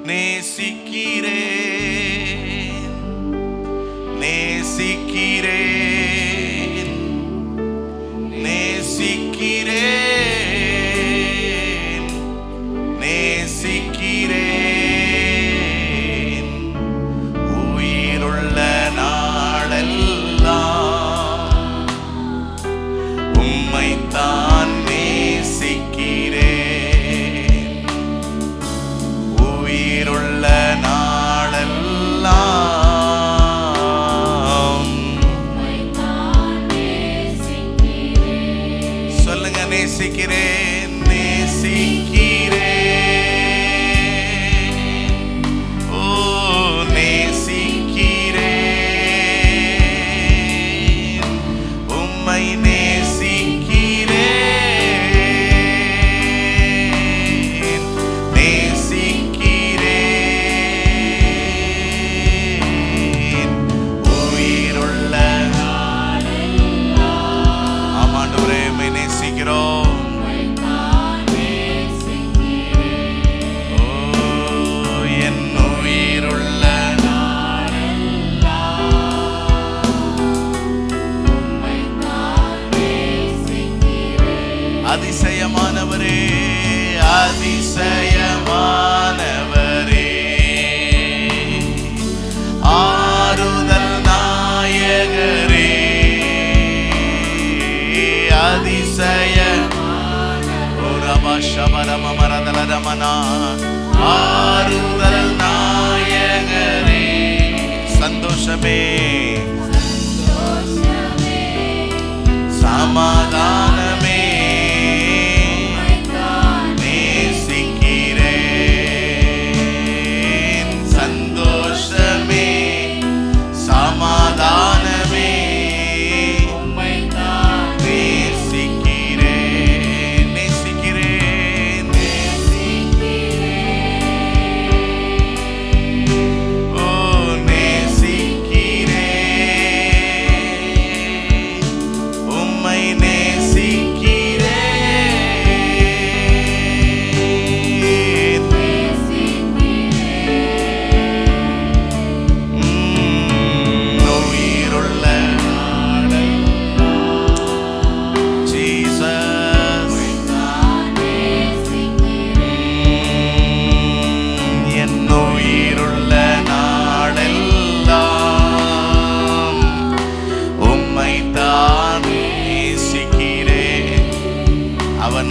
நேசிக்கிறேன், நேசிக்கிறேன், நேசிக்கிறேன், நேசிக்கிறேன். உயிருள்ள நாளெல்லாம் உம்மைத்தான் நேசிக்கிறேன். உயிருள்ள நாளெல்லாம் சொல்லுங்க, நேசிக்கிறேன், நேசிக்கிறேன். ஓ நேசிக்கிறேன், உம்மை நேசிக்கிறேன், நேசிக்கிறேன். உயிருள்ள ஆமாண்டவரே, உம்மை நேசிக்கிறோம். அதிசயமானவரே, அதிசயமானவரே, ஆறுதல் நாயகரே, அதிசயமானவரே, ஆறுதல் நாயகரே, சந்தோஷமே, சமாதானமே, நேசிக்கிறேன், சந்தோஷமே, சமாதானமே, நேசிக்கிறேன், நேசிக்கிறேன், ஓ நேசிக்கிறேன், உம்மை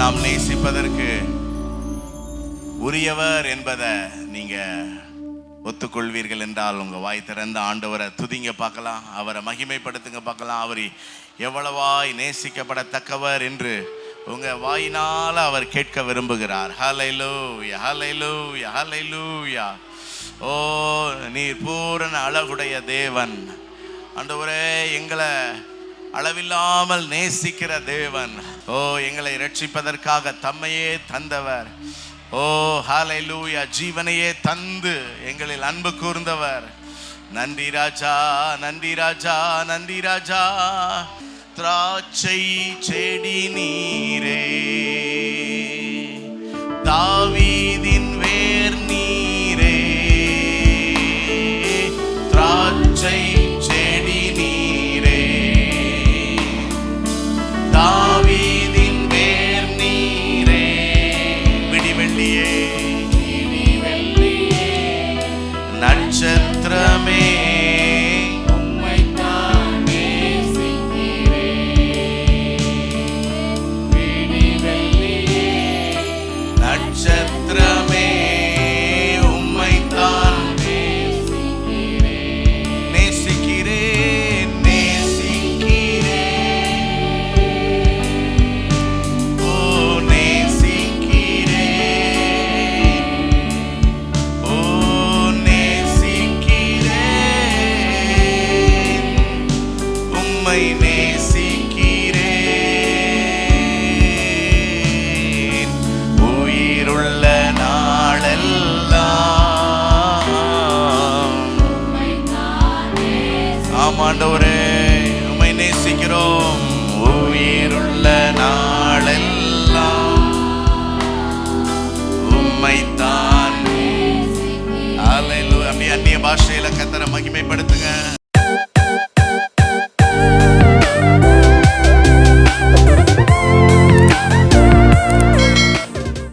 நாம் நேசிப்பதற்கு உரியவர் என்பதை நீங்க ஒத்துக்கொள்வீர்கள் என்றால் உங்க வாய் திறந்த ஆண்டவரை துதிங்க பார்க்கலாம், அவரை மகிமைப்படுத்துங்க பார்க்கலாம். அவர் எவ்வளவாய் நேசிக்கப்படத்தக்கவர் என்று உங்க வாயினால அவர் கேட்க விரும்புகிறார். ஹல்லேலூயா, ஹல்லேலூயா, ஹல்லேலூயா. ஓ நீர் பூரண அழகுடைய தேவன் ஆண்டவரே, எங்களை அளவில்லாமல் நேசிக்கிற தேவன். ஓ எங்களை ரட்சிப்பதற்காக தம்மையே தந்தவர். ஓ ஹல்லேலூயா, ஜீவனையே தந்து எங்களில் அன்பு கூர்ந்தவர். நன்றி ராஜா, நன்றி ராஜா, நன்றி ராஜா. திராட்சை செடி நீரே, தாவீதின் வேர் நீரே, திராட்சை செடி நீரே, தாவீதின் வேர் நீரே, விடிவெள்ளியே, நட்சத்திரமே, நட்சத்திரமே, உம்மைத்தான் நேசிக்கிறேன், நேசிக்கிறேன், ஓ நேசிக்கிறேன், ஓ நேசிக்கிறேன், உம்மை நேசிக்கிறேன். உயிருள்ள நாளெல்லாம் ஆமாண்டவரே உம்மை நேசிக்கிறோம். உயிருள்ள நாளெல்லாம் உம்மைத்தான் பாஷையில கர்த்தரை மகிமைப்படுத்துங்க.